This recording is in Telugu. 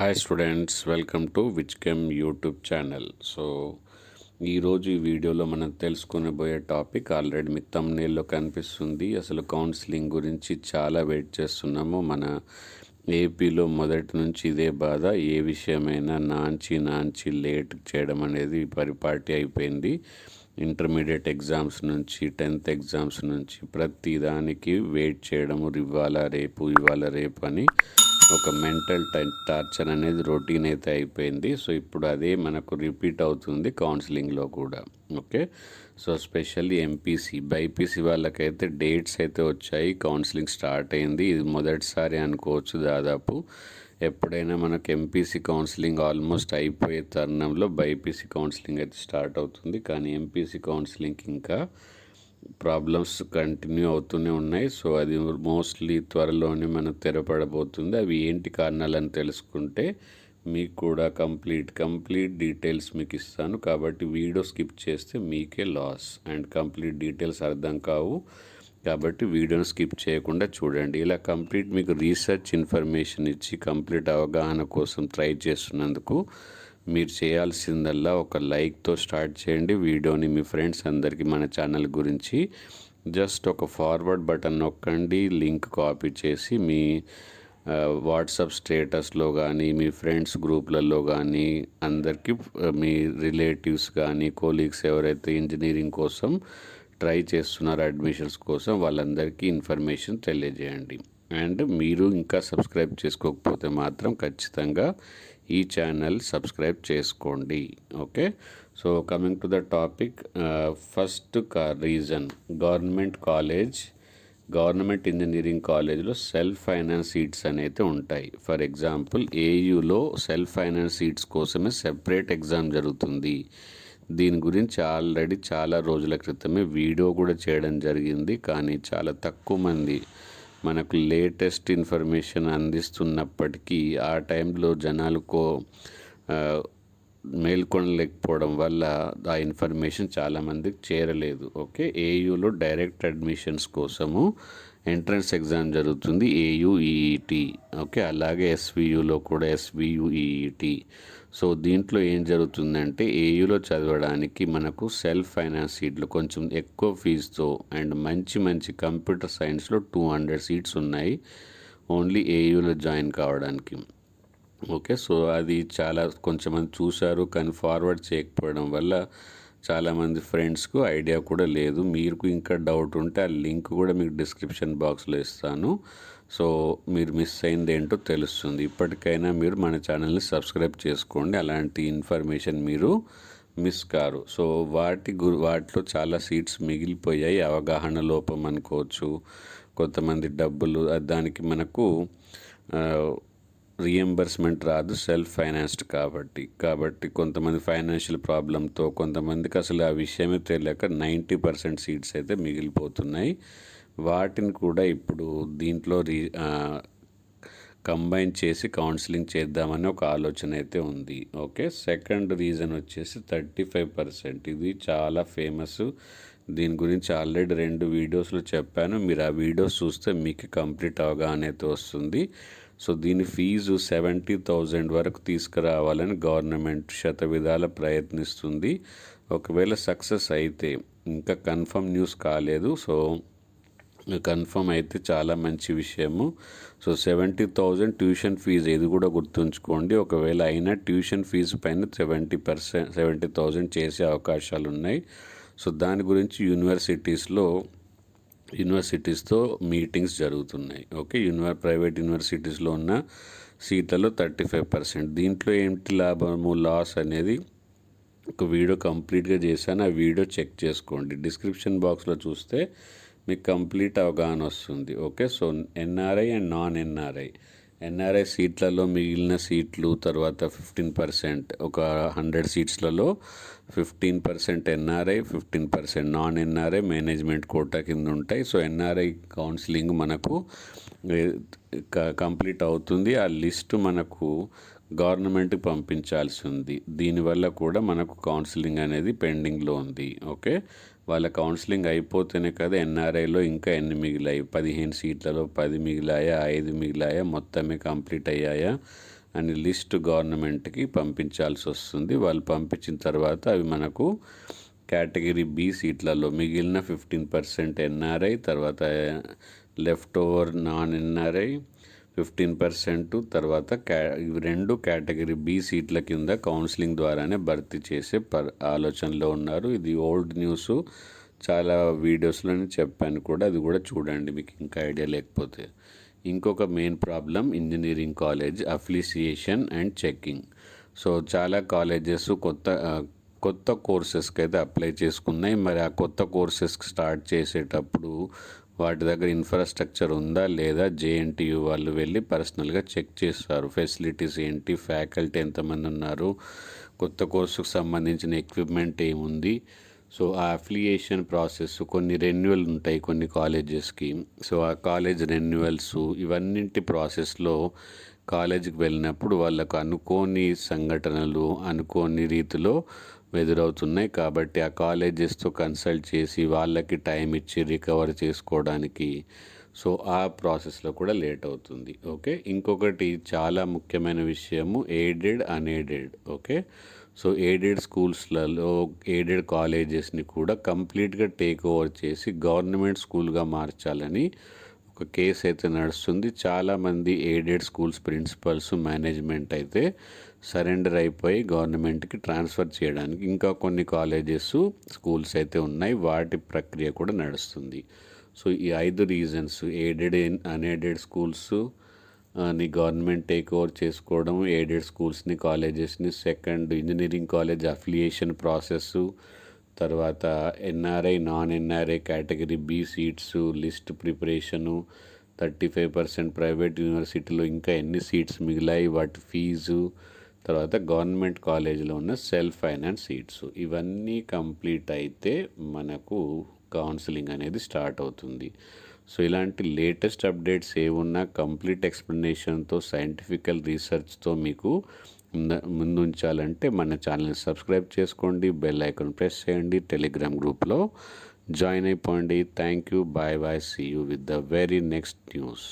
హాయ్ స్టూడెంట్స్, వెల్కమ్ టు విచ్కెమ్ యూట్యూబ్ ఛానల్. సో ఈరోజు ఈ వీడియోలో మనం తెలుసుకునబోయే టాపిక్ ఆల్రెడీ మీకు థంబ్నెయిల్లో కనిపిస్తుంది. అసలు కౌన్సిలింగ్ గురించి చాలా వెయిట్ చేస్తున్నాము. మన ఏపీలో మొదటి నుంచి ఇదే బాధ. ఏ విషయమైనా నాంచి లేట్ చేయడం అనేది పరిపాటి అయిపోయింది. ఇంటర్మీడియట్ ఎగ్జామ్స్ నుంచి 10th ఎగ్జామ్స్ నుంచి ప్రతి దానికి వెయిట్ చేయడము, ఇవాళ రేపు అని ఒక మెంటల్ టార్చర్ అనేది రొటీన్ అయితే అయిపోయింది. సో ఇప్పుడు అదే మనకు రిపీట్ అవుతుంది కౌన్సిలింగ్లో కూడా. Okay, so specially MPC BiPC వాళ్ళకైతే డేట్స్ అయితే వచ్చాయి. కౌన్సిలింగ్ స్టార్ట్ అయింది. ఇది మొదటిసారి అనుకోవచ్చు. దాదాపు ఎప్పుడైనా మనకు ఎంపీసీ కౌన్సిలింగ్ ఆల్మోస్ట్ అయిపోయే తరుణంలో బైపీసీ కౌన్సిలింగ్ అయితే స్టార్ట్ అవుతుంది. కానీ ఎంపీసీ కౌన్సిలింగ్కి ఇంకా ప్రాబ్లమ్స్ కంటిన్యూ అవుతూనే ఉన్నాయి. సో అది మోస్ట్లీ త్వరలోనే మనకు తెరపడబోతుంది. అవి ఏంటి కారణాలని తెలుసుకుంటే మీకు కూడా కంప్లీట్ డీటెయిల్స్ మీకు ఇస్తాను. కాబట్టి వీడియో స్కిప్ చేస్తే మీకే లాస్ అండ్ కంప్లీట్ డీటెయిల్స్ అర్థం కావు. కాబట్టి వీడియోని స్కిప్ చేయకుండా చూడండి. ఇలా కంప్లీట్ మీకు రీసెర్చ్ ఇన్ఫర్మేషన్ ఇచ్చి కంప్లీట్ అవగాహన కోసం ట్రై చేస్తున్నందుకు మీరు చేయాల్సిందల్లా ఒక లైక్తో స్టార్ట్ చేయండి వీడియోని. మీ ఫ్రెండ్స్ అందరికీ మన ఛానల్ గురించి జస్ట్ ఒక ఫార్వర్డ్ బటన్ నొక్కండి. లింక్ కాపీ చేసి మీ వాట్సాప్ స్టేటస్లో కానీ మీ ఫ్రెండ్స్ గ్రూప్లలో కానీ అందరికీ, మీ రిలేటివ్స్ కానీ కోలీగ్స్ ఎవరైతే ఇంజనీరింగ్ కోసం ట్రై చేస్తున్నారో అడ్మిషన్స్ కోసం వాళ్ళందరికీ ఇన్ఫర్మేషన్ తెలియజేయండి. అండ్ మీరు ఇంకా సబ్స్క్రైబ్ చేసుకోకపోతే మాత్రం ఖచ్చితంగా ఈ ఛానల్ సబ్స్క్రైబ్ చేసుకోండి. Okay, so coming to the topic, first reason government engineering కాలేజ్లో సెల్ఫ్ ఫైనాన్స్ సీట్స్ అనేది ఉంటాయి. ఫర్ ఎగ్జాంపుల్ ఏయూలో సెల్ఫ్ ఫైనాన్స్ సీట్స్ కోసమే సెపరేట్ ఎగ్జామ్ జరుగుతుంది. దీని గురించి ఆల్రెడీ చాలా రోజుల క్రితమే వీడియో కూడా చేయడం జరిగింది. కానీ చాలా తక్కువ మంది మనకు లేటెస్ట్ ఇన్ఫర్మేషన్ అందిస్తున్నప్పటికీ ఆ టైంలో జనాలకు మేల్కొనలేకపోవడం వల్ల ఆ ఇన్ఫర్మేషన్ చాలామందికి చేరలేదు. ఓకే, ఏయూలో డైరెక్ట్ అడ్మిషన్స్ కోసము ఎంట్రన్స్ ఎగ్జామ్ జరుగుతుంది, ఏయుఈఈటి. ఓకే, అలాగే ఎస్వియులో కూడా ఎస్వియుఈఈటి. సో దీంట్లో ఏం జరుగుతుందంటే ఏయూలో చదవడానికి మనకు సెల్ఫ్ ఫైనాన్స్ సీట్లు కొంచెం ఎక్కువ ఫీజుతో అండ్ మంచి కంప్యూటర్ సైన్స్లో 200 సీట్స్ ఉన్నాయి ఓన్లీ ఏయూలో జాయిన్ కావడానికి. ఓకే, సో అది చాలా కొంచెం మంది చూశారు కానీ ఫార్వర్డ్ చేయకపోవడం వల్ల చాలామంది ఫ్రెండ్స్కు ఐడియా కూడా లేదు. మీకు ఇంకా డౌట్ ఉంటే ఆ లింక్ కూడా మీకు డిస్క్రిప్షన్ బాక్స్లో ఇస్తాను. సో మీరు మిస్ అయింది ఏంటో తెలుస్తుంది. ఇప్పటికైనా మీరు మన ఛానల్ని సబ్స్క్రైబ్ చేసుకోండి, అలాంటి ఇన్ఫర్మేషన్ మీరు మిస్ కారు. సో వాటిలో చాలా సీట్స్ మిగిలిపోయాయి. అవగాహన లోపం అనుకోవచ్చు, కొంతమంది డబ్బులు దానికి మనకు రీఎంబర్స్మెంట్ రాదు సెల్ఫ్ ఫైనాన్స్డ్ కాబట్టి కొంతమంది ఫైనాన్షియల్ ప్రాబ్లంతో, కొంతమందికి అసలు ఆ విషయమే తెలియక 90% సీట్స్ అయితే మిగిలిపోతున్నాయి. వాటిని కూడా ఇప్పుడు దీంట్లో కంబైన్ చేసి కౌన్సిలింగ్ చేద్దామని ఒక ఆలోచన అయితే ఉంది. ఓకే, సెకండ్ రీజన్ వచ్చేసి 35%. ఇది చాలా ఫేమస్. దీని గురించి ఆల్రెడీ 2 వీడియోస్లో చెప్పాను. మీరు ఆ వీడియోస్ చూస్తే మీకు కంప్లీట్ అవగాహన అయితే వస్తుంది. సో దీని ఫీజు 70,000 వరకు తీసుకురావాలని గవర్నమెంట్ శతవిధాల ప్రయత్నిస్తుంది. ఒకవేళ సక్సెస్ అయితే, ఇంకా కన్ఫర్మ్ న్యూస్ కాలేదు, సో కన్ఫర్మ్ అయితే చాలా మంచి విషయము. సో 70,000 ట్యూషన్ ఫీజు, ఇది కూడా గుర్తుంచుకోండి. ఒకవేళ అయినా ట్యూషన్ ఫీజు పైన 70,000 చేసే అవకాశాలు ఉన్నాయి. సో దాని గురించి యూనివర్సిటీస్తో మీటింగ్స్ జరుగుతున్నాయి. ఓకే, ప్రైవేట్ యూనివర్సిటీస్లో ఉన్న సీట్లలో 35%. దీంట్లో ఏంటి లాభము లాస్ అనేది ఒక వీడియో కంప్లీట్గా చేశాను. ఆ వీడియో చెక్ చేసుకోండి. డిస్క్రిప్షన్ బాక్స్లో చూస్తే మీకు కంప్లీట్ అవగాహన వస్తుంది. Okay, so NRI and non NRI సీట్లలో మిగిలిన సీట్లు తర్వాత 15%, ఒక 100 సీట్స్లలో 15% NRI, 15% non NRI management quota కింద ఉంటాయి. సో ఎన్ఆర్ఐ కౌన్సిలింగ్ మనకు కంప్లీట్ అవుతుంది. ఆ లిస్టు మనకు గవర్నమెంట్కి పంపించాల్సి ఉంది. దీనివల్ల కూడా మనకు కౌన్సిలింగ్ అనేది పెండింగ్లో ఉంది. ఓకే, వాళ్ళ కౌన్సిలింగ్ అయిపోతేనే కదా ఎన్ఆర్ఐలో ఇంకా ఎన్ని మిగిలాయి, 15 సీట్లలో 10 మిగిలాయా, 5 మిగిలాయా, మొత్తమే కంప్లీట్ అయ్యాయా అని లిస్ట్ గవర్నమెంట్కి పంపించాల్సి వస్తుంది. వాళ్ళు పంపించిన తర్వాత అవి మనకు కేటగిరీ బి సీట్లలో మిగిలిన 15% ఎన్ఆర్ఐ, తర్వాత లెఫ్ట్ ఓవర్ నాన్ ఎన్ఆర్ఐ 15%, తర్వాత ఇవి రెండు కేటగిరీ బి సీట్ల కింద కౌన్సిలింగ్ ద్వారానే భర్తీ చేసే ఆలోచనలో ఉన్నారు. ఇది ఓల్డ్ న్యూస్, చాలా వీడియోస్లోనే చెప్పాను కూడా, అది కూడా చూడండి మీకు ఇంకా ఐడియా లేకపోతే. ఇంకొక main problem engineering college affiliation and checking. So చాలా కాలేజెస్ కొత్త కోర్సెస్కి అయితే అప్లై చేసుకున్నాయి. మరి ఆ కొత్త కోర్సెస్కి స్టార్ట్ చేసేటప్పుడు వాటి దగ్గర ఇన్ఫ్రాస్ట్రక్చర్ ఉందా లేదా జేఎన్టీయూ వాళ్ళు వెళ్ళి పర్సనల్గా చెక్ చేస్తారు. ఫెసిలిటీస్ ఏంటి, ఫ్యాకల్టీ ఎంతమంది ఉన్నారు, కొత్త కోర్సుకు సంబంధించిన ఎక్విప్మెంట్ ఏముంది. సో ఆ అఫిలియేషన్ ప్రాసెస్, కొన్ని రెన్యువల్ ఉంటాయి కొన్ని కాలేజెస్కి. సో ఆ కాలేజ్ రెన్యువల్స్ ఇవన్నింటి ప్రాసెస్లో కాలేజీకి వెళ్ళినప్పుడు వాళ్ళకు అనుకోని సంఘటనలు అనుకోని రీతిలో ఎదురవుతున్నాయి. కాబట్టి ఆ కాలేజెస్తో కన్సల్ట్ చేసి వాళ్ళకి టైం ఇచ్చి రికవర్ చేసుకోవడానికి సో ఆ ప్రాసెస్లో కూడా లేట్ అవుతుంది. ఓకే, ఇంకొకటి చాలా ముఖ్యమైన విషయము aided unaided. Okay, so aided స్కూల్స్లలో ఎయిడెడ్ కాలేజెస్ని కూడా కంప్లీట్గా టేక్ ఓవర్ చేసి గవర్నమెంట్ స్కూల్గా మార్చాలని ఒక కేసు అయితే నడుస్తుంది. చాలామంది ఎయిడెడ్ స్కూల్స్ ప్రిన్సిపల్స్ మేనేజ్మెంట్ అయితే సరెండర్ అయిపోయి గవర్నమెంట్కి ట్రాన్స్ఫర్ చేయడానికి ఇంకా కొన్ని కాలేజెస్ స్కూల్స్ అయితే ఉన్నాయి, వాటి ప్రక్రియ కూడా నడుస్తుంది. సో ఈ 5 రీజన్స్, ఎయిడెడ్ అన్ఎయిడెడ్ స్కూల్స్ ని గవర్నమెంట్ టేక్ ఓవర్ చేసుకోవడం, ఎయిడెడ్ స్కూల్స్ని కాలేజెస్ని, second engineering college affiliation process, తర్వాత NRI non NRI category B seats list preparation, 35% private యూనివర్సిటీలో ఇంకా ఎన్ని సీట్స్ మిగిలాయి వాటి ఫీజు, తర్వాత గవర్నమెంట్ కాలేజీలో ఉన్న సెల్ఫ్ ఫైనాన్స్ సీట్స్, ఇవన్నీ కంప్లీట్ అయితే మనకు కౌన్సిలింగ్ అనేది స్టార్ట్ అవుతుంది. సో ఇలాంటి లేటెస్ట్ అప్డేట్స్ ఏమున్నా కంప్లీట్ ఎక్స్ప్లెనేషన్తో సైంటిఫికల్ రీసెర్చ్తో మీకు ముందుంచాలంటే మన ఛానల్ని సబ్స్క్రైబ్ చేసుకోండి, బెల్ ఐకాన్ ప్రెస్ చేయండి, టెలిగ్రామ్ గ్రూప్లో జాయిన్ అయిపోండి. Thank you, bye bye, see you with the very next news.